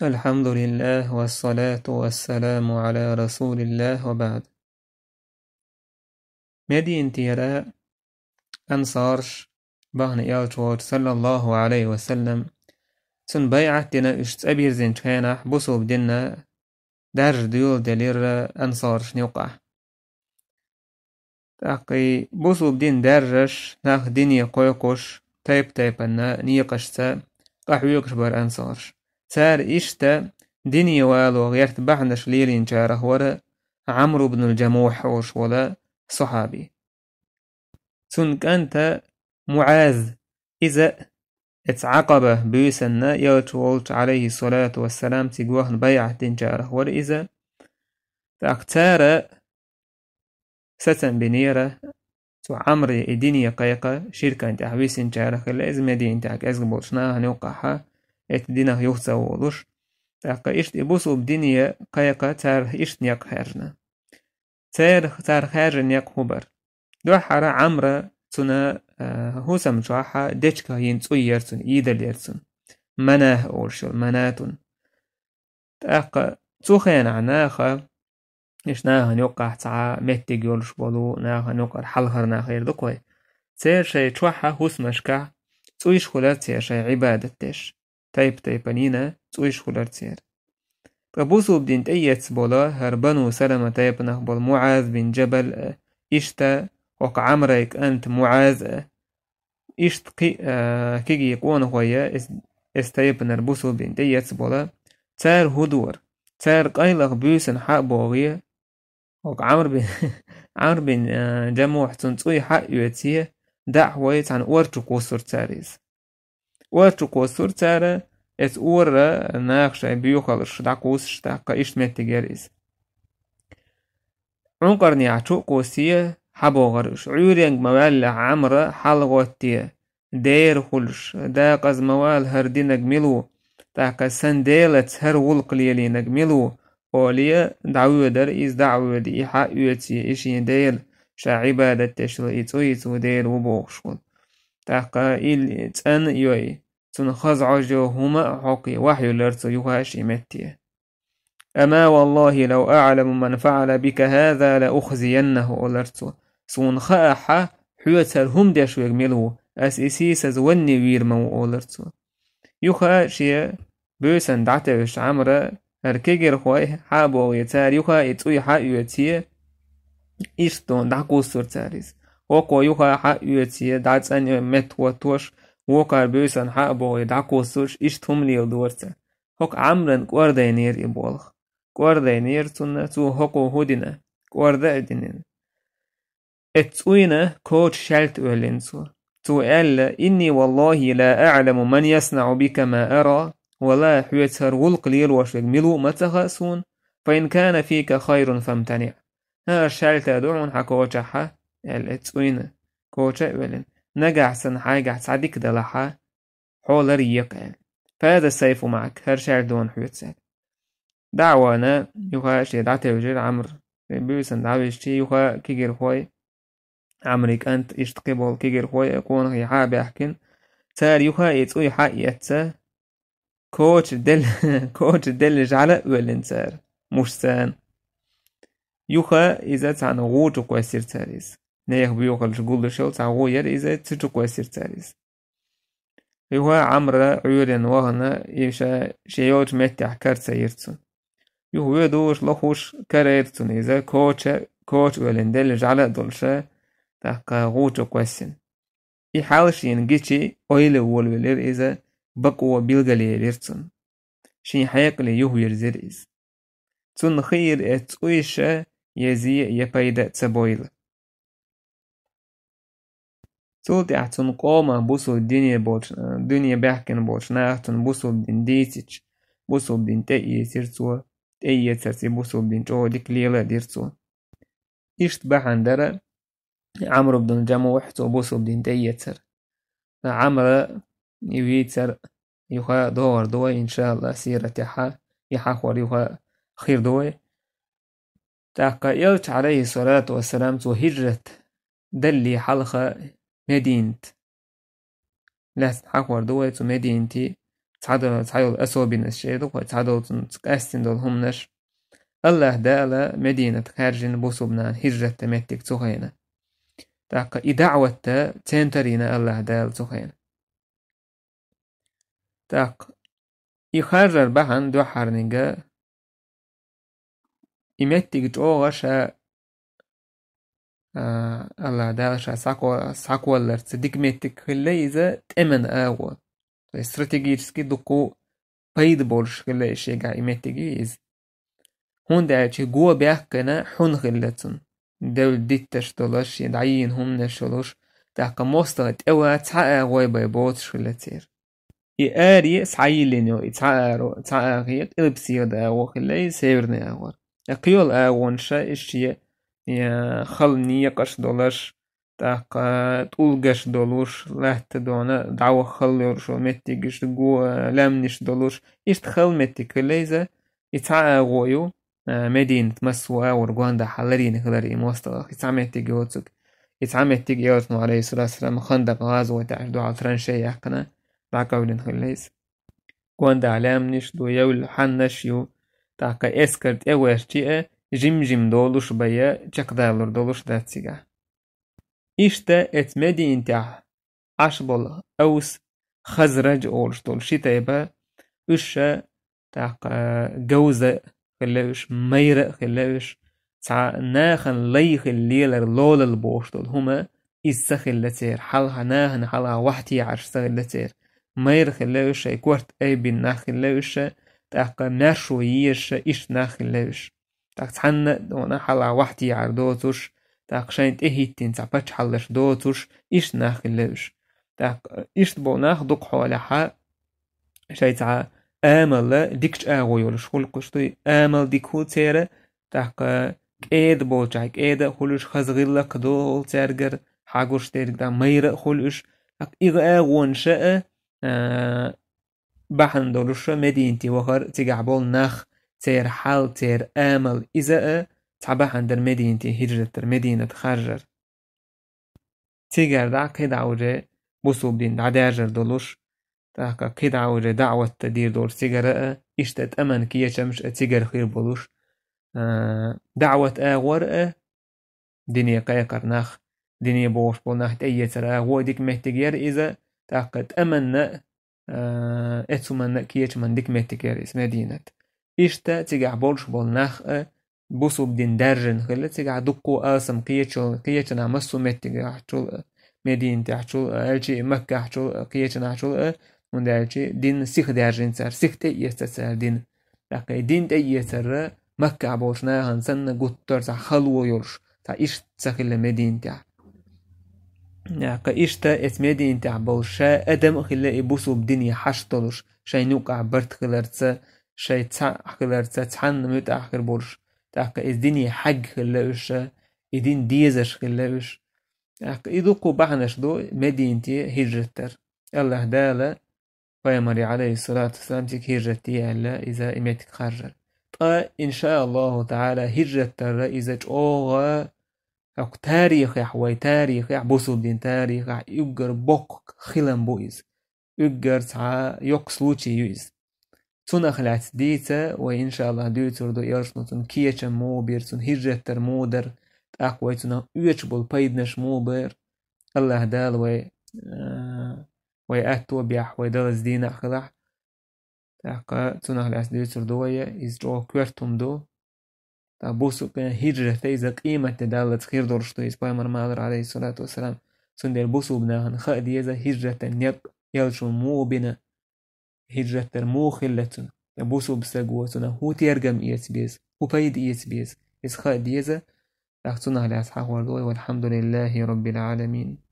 الحمد لله والصلاة والسلام على رسول الله وبعد. مدين تيرا أنصارش بغن يالتوت صلى الله عليه وسلم سن بيعة دينا اشت أبير زين تخينح بصوب دينا درج ديول دلير أنصارش نوقع تاقي بصوب دين درجش ناخ ديني قويقوش تايب أنا نيقشتا قحويقش بار أنصارش سار إشتا ديني والو غيرت بحنش ليلين جاره ورا عمرو بن الجموح وش ولا صحابي سنك أنت معاذ إذا اتعقب بيسنا يوتولت عليه الصلاة والسلام تقوهن بيعة دينجاره ورا إذا تأختار ستن بنيرة تو عمري إديني قيقة شركة انت أحويسين جاره خلا إذا مدين انت أزقبوشناها نوقعها اتدينه يوخزا وولوش تاقا إشت إبوسو بدينيا قيقة تار إشت نيق خارجنا تار خارج نيق هبر دو حرا عمرا تنا هوسم جواحا ديشكا ينتو يرسون إيدل يرسون مناه أورشل مناتون تاقا توخين عناخا إش ناها نوقع تعا متي جولش بولو ناها نوقع حلهر ناها يردقوي تير شي جواحا هوسمشكا تويش خلال تير شي عبادة تيش تايبانينا تويش خلال تير تبوسو بدين تأيت بولا هربانو سلمة تايبنه بول معاذ بن جبل إشتا وق عمريك أنت معاذ إشت كيجي يقون هويا استايبن ربوسو بين تأيت بولا تار هدور تار قايلغ بيسن حق بوغية وق عمر بن جموح تنطوي حق يوتيه دعوة عن ورتو قصر تاريز ورتو قصر تاري اس اورا ناقشة بيوخالش دعقوس دعقا إشت متجاريز عنقرني عشو قوسية حبوغرش عيورينج موال عمرة حلغوتية دير خلش داقز موال هردي نجملو داقا سنديلت هر ولق ليلي نجملو وليا دعوة در إز دعوة دي إيحاء يوتي إشي ديل شا عبادة تشل إيتو ديل وبوغشول داقا إل تن يوي تن خزع جو هما حقي وحي لرتو يوهاش إمتيه أما والله لو أعلم من فعل بك هذا لأخزينه أولرتو سون خاحة حيوتر هم ديشو يجملو أسيسيس زوني ويرمو أولرتو يوخا شيا بيسن دعتوش عمرا هركيجر خوي حابو يتار يوخا يتوي حق يوتيه إشتون دعقو سورتاريس وقو يوخا حق يوتيه دعتان مت وطوش وقار بيسن حابو يدعقو سورش إشتهم ليو دورتا هوك عمرا قوردينير يبولخ قوردينير تو هوكو هودينا قوردينين اتوينا كوتش شالت أولينسو تو ألا إني والله لا أعلم من يصنع بك ما أرى ولا حيتر والقليل وشغملو متغاسون فإن كان فيك خير فامتنع ها شالت دعون حكوشحا الاتوينا كوتش أولين نجع سنحاجع صديق دلحا حول ريق فهذا السيف معك هر شال دون حيتسال دعوانا يوها شي دعتي وجير عمر بيسن دعويشتي يوها كيجر خوي عمريك أنت إشتقبول كيجر خوي يكون هي حابي أحكن تار يوها يتوي حق يتسا كوتش دل كوتش دل جعل ولن تار مش سان يوها إذا تعنى غوتو كويسير تاريس نيخ بيوخل شغول شو تعوير إذا تشو كويسير تاريس يوها عمر عيورين وغنا يشا شيوت متح كارت سيرتسون يهو دوش لخوش كاريرتون إذا كوتش ولندل جعل دولشا تحقا غوتو كويسين يحاولش ينجيشي أويل والولير إذا بقوة بيلغالي ليرتون شين حيقلي يهو يرزيريز تون خير اتويشا يزي يبايدا تسابويل تولتي احتون قوما بوصل الدنيا بحكن بوشنا احتون بوصل بدين ديتش بوصل بدين تأيي سيرتوا تأيي تسرسي بوصل بدين جو ديك ليلة ديرتوا إشت بحندرة عمرو بن الجموح تو بوصل بدين تأيي تسر عمرو يويتر يوها دور دوي إن شاء الله سيرة يحا خور يوها خير دوي تاقا يلت عليه الصلاة والسلام تو هجرة دلي حلقة مدينة لا حقور دوي تو مدينتي تعدل أسوبين الشيدو وتعدل تقاستين دول همنش الله دالا مدينة خارجين بوسوبنا هجرة تمتك تخينا تاقا إدعوة تنترين الله دال تخينا تاق يخرر بحن دو حرنجا يمتك جوغا شا الله دال شا ساكو اللر تصدق متك خليزة تأمن آغو استراتيجيسكي دوكو بايد بولش خلي شيغا يمتكيز هون داعي جوا بيحكنا حون خلتن دول ديتش دولش يدعين هم نشلوش تاقا موستغت اوا تعا غوي باي بوتش خلتير ياري سعيلينيو تعاغي إلبسير دا أغو خلي سيرني أغور يقيول أغونشا إشي يا خلني يقش دولش تاقا تولغش دولوش لحت دونا دعوة خليورش ومتيقش دقو لامنش دولوش إشت خل متيق ليزا يتعاغويو مدينة مسوا ورغواندا حلرين خلري موستغ يتعمتيق يوتسك يتعمتيق يوتنو عليه الصلاة والسلام خندق غازو وتعدو على ترانشي يحقنا دعكاولين خليز غواندا علامنش دو يول حنشيو تاقا اسكرت اواشتي جيم دولوش بيا جاقدالور دولوش داتسيقا إشتا ات مدينة عشبول أوس خزرج أولش دول شتايبا إشا تاقا جوزة خلاوش ميرة خلاوش تاع ناخن ليخ الليلر لول البوش دول هما إسا خلتير حالها ناهن حالها وحتي عرش خلتير مير خلاوش يكورت أي بين ناخ خلاوش تاقا ناشو ييش إش ناخ خلاوش تاق تحن دونا حالها وحتي عردوتوش تاق شاينت إهيتين تعبتش حالش دوتوش إش ناخ خلاوش تاق إش بوناخ دوق حوالها شاي تاع آمل ديكش آغويولش خلقش توي آمل ديكو تيرا تاق كيد بولجاي كيد خلوش خزغيلك دول تيرجر حاجوش تيرجر مير خلوش تاق إغ آغون شاء بحن دولش مدينتي وخر تيجعبول ناخ تير حال تير آمل إذا تعبحن در مدينتي هجرة در مدينة خارجر تيجر دع كيد عوجي بوسوب دين دعداجر دولش تاكا كيد عوجي دعوة تدير دول سيجر إشتت أمن كي يشمش تيجر خير بولوش دعوة آغور دنيا قايقر ناخ دنيا بوش بول ناخ تأيتر آغو ديك مهتجير إذا تاقد أمن اتسومن كي يشمن ديك مهتجير اسمها دينت إشتا تيجع بولش بول ناخ بوسوب دين درجن خلت تيجع دقو آسم كيتشن عمسو مهتجير حشول مدينة حشول ألشي مكة حشول كيتشن حشول وندالشي دين سيخ درجن سر سيخ تأيستر دين لكن دين تأيستر مكة عبوشنا هنسن قطر تا خلو يرش تا إيش تسخل مدينة تا إيشتا ات مدينة تا عبوشا أدم خلا إبوسو بدنيا حشتلوش شاي نوقع برد خلرتسا شاي تسع خلرتسا تحن ميت آخر بورش تاقا الدنيا حق خلاوش إدين ديزش خلاوش تاقا إدوكو بحنش دو مدينتي هجرتر الله دالا فيمري عليه الصلاة والسلام تيك هجرتي ألا إذا إمتك خرجر إن شاء الله تعالى هجرتر إذا جوغا أو تاريخ يحوي تاريخ يحبسو دين تاريخ يقر بوك خلن بويز يقر تعا يقصلوشي يويز تون خلعت ديتا وإن شاء الله ديتر دو يرشنو تون كيشن موبير تون هجرتر مودر تاقوي تون يوچبول بايدنش موبير الله دال ويأتو بيح ويدالز دينا خلع تاقا تون خلعت ديتر دوية إز جو كورتم دو تا بوسو كان هجرة تيزا قيمة تدالت خير دورشتو إز بايمر مادر عليه الصلاة والسلام سون دير بوسو بناهن خاد يزا هجرة نيق يلشو مو بنا هجرة مو خلتن بوسو بساقوتنا هو تيرقم إيس بيز هو بايد إيس بيز إز خاد يزا تاقتنا على أصحاب والله والحمد لله رب العالمين